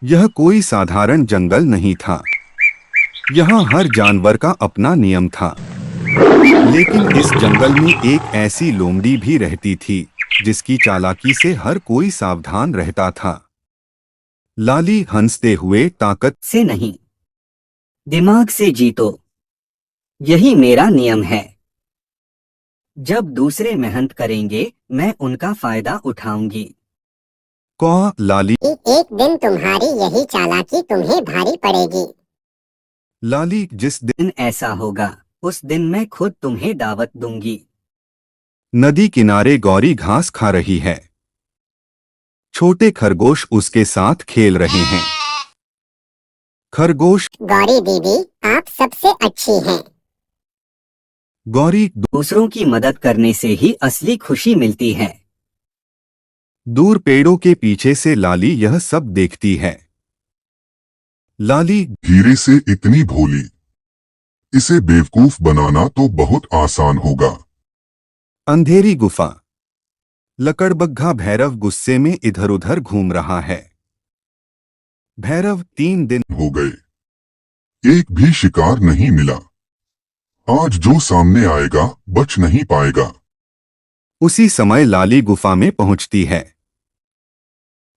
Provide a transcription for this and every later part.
यह कोई साधारण जंगल नहीं था। यहाँ हर जानवर का अपना नियम था। लेकिन इस जंगल में एक ऐसी लोमड़ी भी रहती थी जिसकी चालाकी से हर कोई सावधान रहता था। लाली हंसते हुए ताकत से नहीं, दिमाग से जीतो। यही मेरा नियम है। जब दूसरे मेहनत करेंगे, मैं उनका फायदा उठाऊंगी। कौआ लाली एक दिन तुम्हारी यही चालाकी तुम्हें भारी पड़ेगी। लाली जिस दिन दिन ऐसा होगा, उस दिन मैं खुद तुम्हें दावत दूंगी। नदी किनारे गौरी घास खा रही है। छोटे खरगोश उसके साथ खेल रहे हैं। खरगोश गौरी दीदी, आप सबसे अच्छी हैं। गौरी दूसरों की मदद करने से ही असली खुशी मिलती है। दूर पेड़ों के पीछे से लाली यह सब देखती है। लाली धीरे से इतनी भोली, इसे बेवकूफ बनाना तो बहुत आसान होगा। अंधेरी गुफा। लकड़बग्घा भैरव गुस्से में इधर उधर घूम रहा है। भैरव 3 दिन हो गए, एक भी शिकार नहीं मिला। आज जो सामने आएगा बच नहीं पाएगा। उसी समय लाली गुफा में पहुंचती है।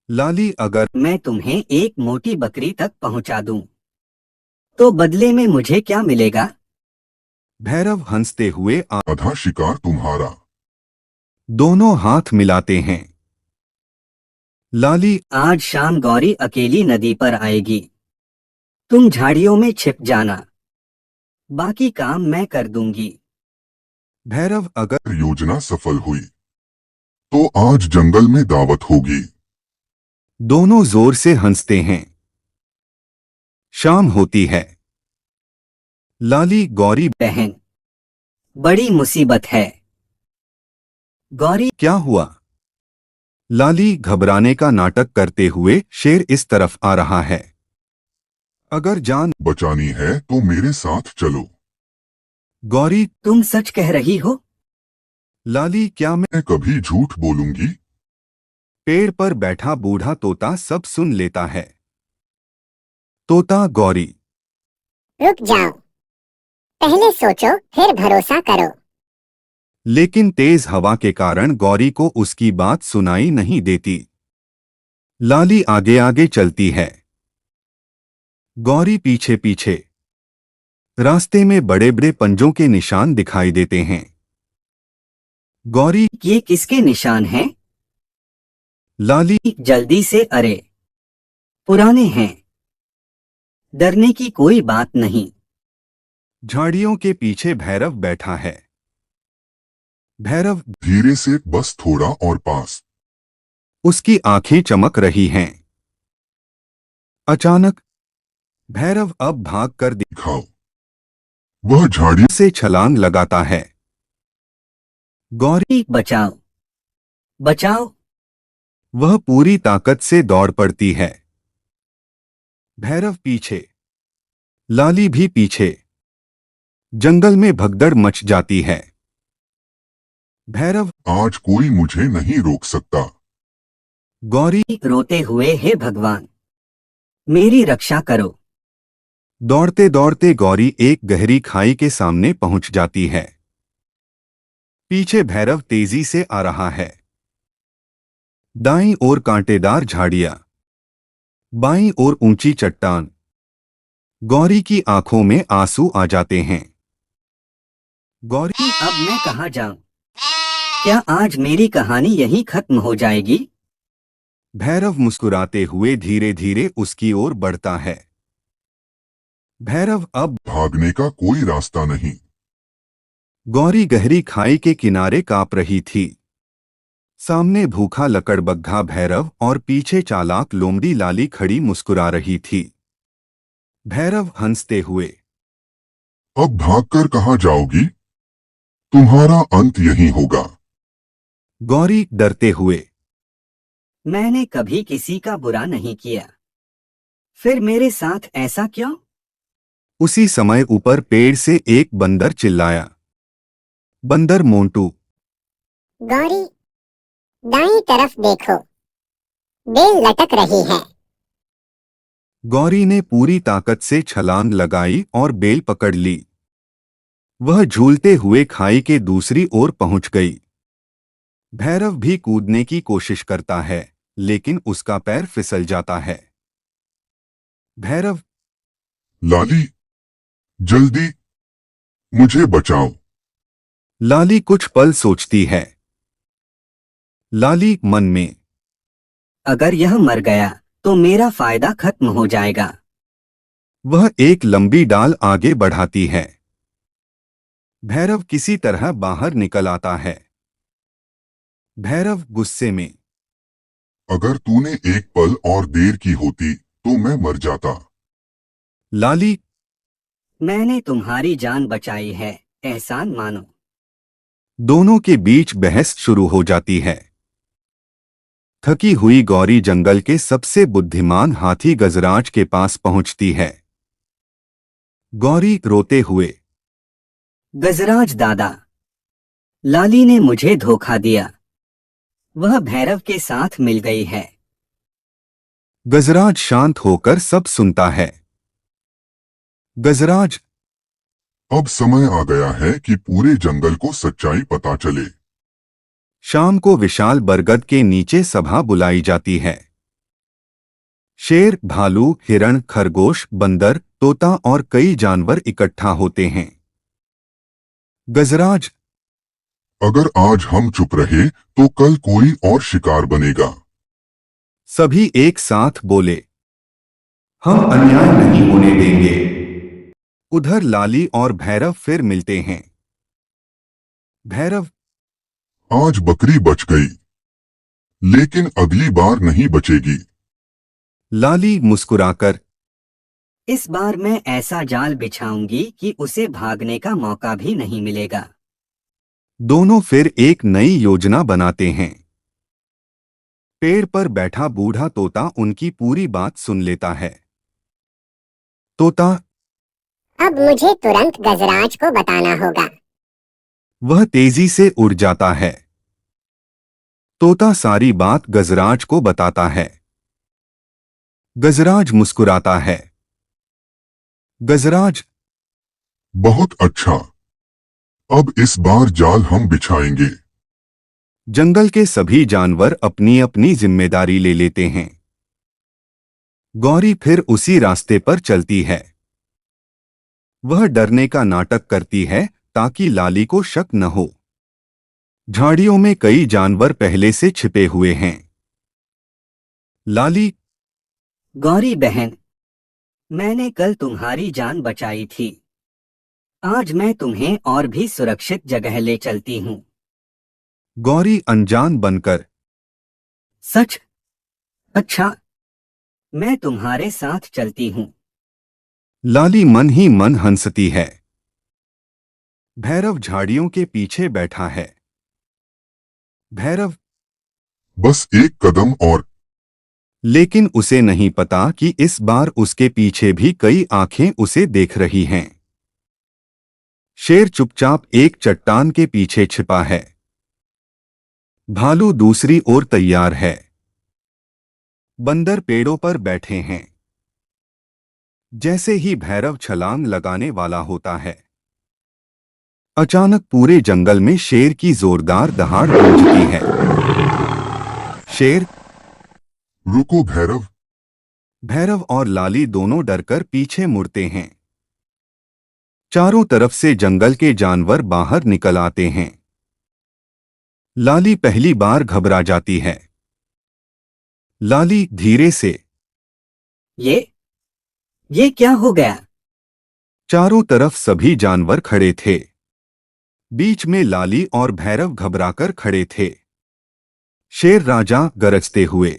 लाली अगर मैं तुम्हें एक मोटी बकरी तक पहुंचा दूं, तो बदले में मुझे क्या मिलेगा? भैरव हंसते हुए आधा शिकार तुम्हारा। दोनों हाथ मिलाते हैं। लाली आज शाम गौरी अकेली नदी पर आएगी। तुम झाड़ियों में छिप जाना, बाकी काम मैं कर दूंगी। भैरव अगर योजना सफल हुई तो आज जंगल में दावत होगी। दोनों जोर से हंसते हैं। शाम होती है। लाली गौरी बहन, बड़ी मुसीबत है। गौरी क्या हुआ? लाली घबराने का नाटक करते हुए शेर इस तरफ आ रहा है। अगर जान बचानी है तो मेरे साथ चलो। गौरी तुम सच कह रही हो? लाली क्या मैं मैं कभी झूठ बोलूंगी? पेड़ पर बैठा बूढ़ा तोता सब सुन लेता है। तोता गौरी रुक जाओ, पहले सोचो फिर भरोसा करो। लेकिन तेज हवा के कारण गौरी को उसकी बात सुनाई नहीं देती। लाली आगे आगे चलती है। गौरी पीछे पीछे। रास्ते में बड़े बड़े पंजों के निशान दिखाई देते हैं। गौरी ये किसके निशान हैं? लाली जल्दी से, अरे पुराने हैं। डरने की कोई बात नहीं। झाड़ियों के पीछे भैरव बैठा है। भैरव धीरे से, बस थोड़ा और पास। उसकी आंखें चमक रही हैं। अचानक भैरव अब भागकर दिखाओ। वह झाड़ी से छलांग लगाता है। गौरी बचाओ, बचाओ। वह पूरी ताकत से दौड़ पड़ती है। भैरव पीछे, लाली भी पीछे। जंगल में भगदड़ मच जाती है। भैरव आज कोई मुझे नहीं रोक सकता। गौरी रोते हुए, हे भगवान, मेरी रक्षा करो। दौड़ते दौड़ते गौरी एक गहरी खाई के सामने पहुंच जाती है। पीछे भैरव तेजी से आ रहा है। दाईं ओर कांटेदार झाड़ियां, बाईं ओर ऊंची चट्टान। गौरी की आंखों में आंसू आ जाते हैं। गौरी अब मैं कहाँ जाऊं? क्या आज मेरी कहानी यहीं खत्म हो जाएगी? भैरव मुस्कुराते हुए धीरे धीरे उसकी ओर बढ़ता है। भैरव अब भागने का कोई रास्ता नहीं। गौरी गहरी खाई के किनारे कांप रही थी। सामने भूखा लकड़बग्घा भैरव और पीछे चालाक लोमड़ी लाली खड़ी मुस्कुरा रही थी। भैरव हंसते हुए अब भागकर कहाँ जाओगी? तुम्हारा अंत यही होगा। गौरी डरते हुए मैंने कभी किसी का बुरा नहीं किया, फिर मेरे साथ ऐसा क्यों? उसी समय ऊपर पेड़ से एक बंदर चिल्लाया। बंदर मोंटू। गौरी, दाईं तरफ देखो, बेल लटक रही है। गौरी ने पूरी ताकत से छलांग लगाई और बेल पकड़ ली। वह झूलते हुए खाई के दूसरी ओर पहुंच गई। भैरव भी कूदने की कोशिश करता है, लेकिन उसका पैर फिसल जाता है। भैरव, लाली, जल्दी मुझे बचाओ। लाली कुछ पल सोचती है। लाली मन में, अगर यह मर गया तो मेरा फायदा खत्म हो जाएगा। वह एक लंबी डाल आगे बढ़ाती है। भैरव किसी तरह बाहर निकल आता है। भैरव गुस्से में, अगर तूने एक पल और देर की होती तो मैं मर जाता। लाली, मैंने तुम्हारी जान बचाई है, एहसान मानो। दोनों के बीच बहस शुरू हो जाती है। थकी हुई गौरी जंगल के सबसे बुद्धिमान हाथी गजराज के पास पहुंचती है। गौरी रोते हुए, गजराज दादा, लाली ने मुझे धोखा दिया। वह भैरव के साथ मिल गई है। गजराज शांत होकर सब सुनता है। गजराज, अब समय आ गया है कि पूरे जंगल को सच्चाई पता चले। शाम को विशाल बरगद के नीचे सभा बुलाई जाती है। शेर, भालू, हिरण, खरगोश, बंदर, तोता और कई जानवर इकट्ठा होते हैं। गजराज, अगर आज हम चुप रहे तो कल कोई और शिकार बनेगा। सभी एक साथ बोले, हम अन्याय नहीं होने देंगे। उधर लाली और भैरव फिर मिलते हैं। भैरव, आज बकरी बच गई, लेकिन अगली बार नहीं बचेगी। लाली मुस्कुराकर, इस बार मैं ऐसा जाल बिछाऊंगी कि उसे भागने का मौका भी नहीं मिलेगा। दोनों फिर एक नई योजना बनाते हैं। पेड़ पर बैठा बूढ़ा तोता उनकी पूरी बात सुन लेता है। तोता, अब मुझे तुरंत गजराज को बताना होगा। वह तेजी से उड़ जाता है। तोता सारी बात गजराज को बताता है। गजराज मुस्कुराता है। गजराज, बहुत अच्छा, अब इस बार जाल हम बिछाएंगे। जंगल के सभी जानवर अपनी अपनी जिम्मेदारी ले लेते हैं। गौरी फिर उसी रास्ते पर चलती है। वह डरने का नाटक करती है ताकि लाली को शक न हो। झाड़ियों में कई जानवर पहले से छिपे हुए हैं। लाली, गौरी बहन, मैंने कल तुम्हारी जान बचाई थी। आज मैं तुम्हें और भी सुरक्षित जगह ले चलती हूँ। गौरी अनजान बनकर, सच? अच्छा, मैं तुम्हारे साथ चलती हूँ। लाली मन ही मन हंसती है। भैरव झाड़ियों के पीछे बैठा है। भैरव, बस एक कदम और। लेकिन उसे नहीं पता कि इस बार उसके पीछे भी कई आंखें उसे देख रही हैं। शेर चुपचाप एक चट्टान के पीछे छिपा है। भालू दूसरी ओर तैयार है। बंदर पेड़ों पर बैठे हैं। जैसे ही भैरव छलांग लगाने वाला होता है, अचानक पूरे जंगल में शेर की जोरदार दहाड़ गूंजती है। शेर, रुको भैरव। भैरव और लाली दोनों डरकर पीछे मुड़ते हैं। चारों तरफ से जंगल के जानवर बाहर निकल आते हैं। लाली पहली बार घबरा जाती है। लाली धीरे से, ये क्या हो गया? चारों तरफ सभी जानवर खड़े थे। बीच में लाली और भैरव घबराकर खड़े थे। शेर राजा गरजते हुए,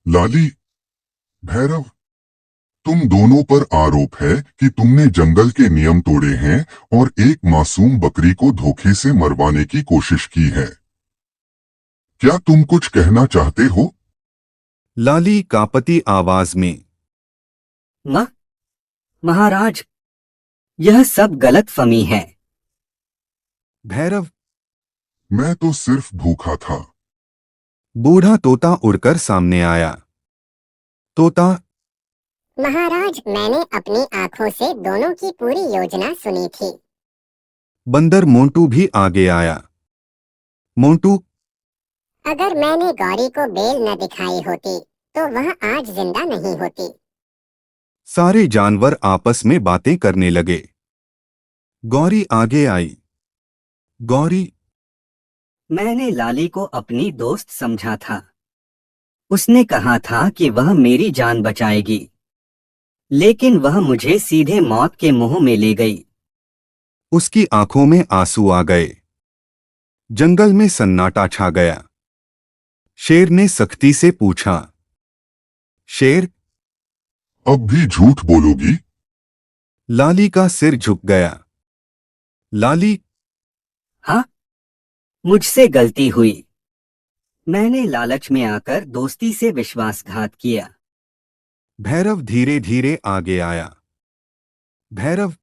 लाली, भैरव, तुम दोनों पर आरोप है कि तुमने जंगल के नियम तोड़े हैं और एक मासूम बकरी को धोखे से मरवाने की कोशिश की है। क्या तुम कुछ कहना चाहते हो? लाली कांपती आवाज में, महाराज, यह सब गलतफहमी है। भैरव, मैं तो सिर्फ भूखा था। बूढ़ा तोता उड़कर सामने आया। तोता, महाराज, मैंने अपनी आंखों से दोनों की पूरी योजना सुनी थी। बंदर मोंटू भी आगे आया। मोंटू, अगर मैंने गौरी को बेल न दिखाई होती तो वह आज जिंदा नहीं होती। सारे जानवर आपस में बातें करने लगे। गौरी आगे आई। गौरी, मैंने लाली को अपनी दोस्त समझा था। उसने कहा था कि वह मेरी जान बचाएगी, लेकिन वह मुझे सीधे मौत के मुंह में ले गई। उसकी आंखों में आंसू आ गए। जंगल में सन्नाटा छा गया। शेर ने सख्ती से पूछा, शेर, अब भी झूठ बोलोगी? लाली का सिर झुक गया। लाली, हाँ, मुझसे गलती हुई। मैंने लालच में आकर दोस्ती से विश्वासघात किया। भैरव धीरे धीरे आगे आया। भैरव,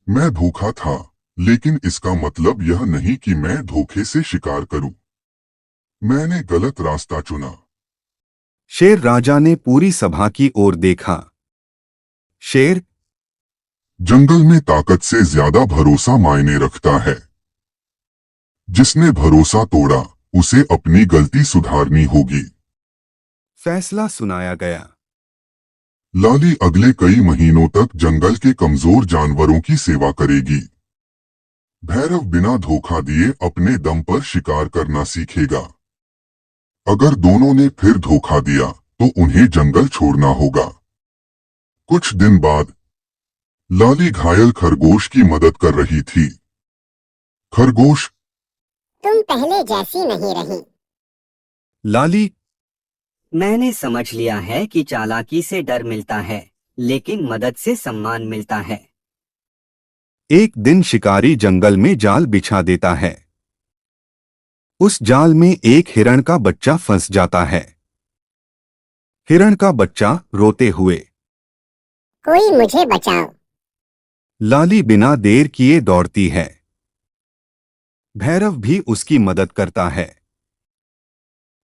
मैं भूखा था, लेकिन इसका मतलब यह नहीं कि मैं धोखे से शिकार करूं। मैंने गलत रास्ता चुना। शेर राजा ने पूरी सभा की ओर देखा। शेर, जंगल में ताकत से ज्यादा भरोसा मायने रखता है। जिसने भरोसा तोड़ा, उसे अपनी गलती सुधारनी होगी। फैसला सुनाया गया। लाली अगले कई महीनों तक जंगल के कमजोर जानवरों की सेवा करेगी। भैरव बिना धोखा दिए अपने दम पर शिकार करना सीखेगा। अगर दोनों ने फिर धोखा दिया तो उन्हें जंगल छोड़ना होगा। कुछ दिन बाद लाली घायल खरगोश की मदद कर रही थी। खरगोश, तुम पहले जैसी नहीं रही। लाली, मैंने समझ लिया है कि चालाकी से डर मिलता है, लेकिन मदद से सम्मान मिलता है। एक दिन शिकारी जंगल में जाल बिछा देता है। उस जाल में एक हिरण का बच्चा फंस जाता है। हिरण का बच्चा रोते हुए, कोई मुझे बचाओ। लाली बिना देर किए दौड़ती है। भैरव भी उसकी मदद करता है।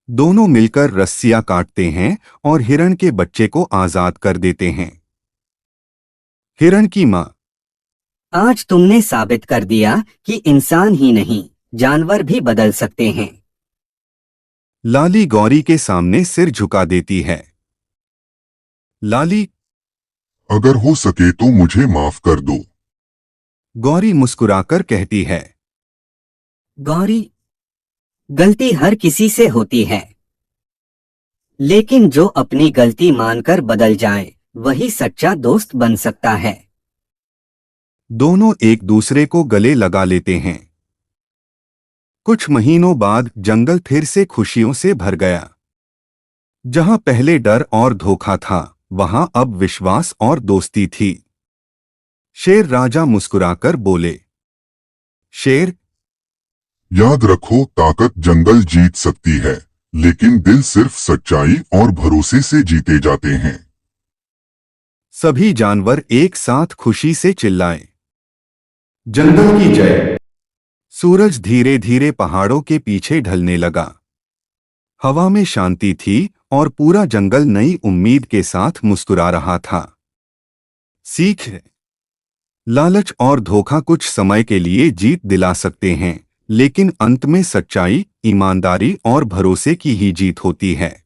दोनों मिलकर रस्सियां काटते हैं और हिरण के बच्चे को आजाद कर देते हैं। हिरण की मां, आज तुमने साबित कर दिया कि इंसान ही नहीं, जानवर भी बदल सकते हैं। लाली गौरी के सामने सिर झुका देती है। लाली, अगर हो सके तो मुझे माफ कर दो। गौरी मुस्कुराकर कहती है। गौरी, गलती हर किसी से होती है, लेकिन जो अपनी गलती मानकर बदल जाए वही सच्चा दोस्त बन सकता है। दोनों एक दूसरे को गले लगा लेते हैं। कुछ महीनों बाद जंगल फिर से खुशियों से भर गया। जहां पहले डर और धोखा था, वहां अब विश्वास और दोस्ती थी। शेर राजा मुस्कुराकर बोले, शेर, याद रखो, ताकत जंगल जीत सकती है, लेकिन दिल सिर्फ सच्चाई और भरोसे से जीते जाते हैं। सभी जानवर एक साथ खुशी से चिल्लाए, जंगल की जय। सूरज धीरे धीरे पहाड़ों के पीछे ढलने लगा। हवा में शांति थी और पूरा जंगल नई उम्मीद के साथ मुस्कुरा रहा था। सीख, लालच और धोखा कुछ समय के लिए जीत दिला सकते हैं, लेकिन अंत में सच्चाई, ईमानदारी और भरोसे की ही जीत होती है।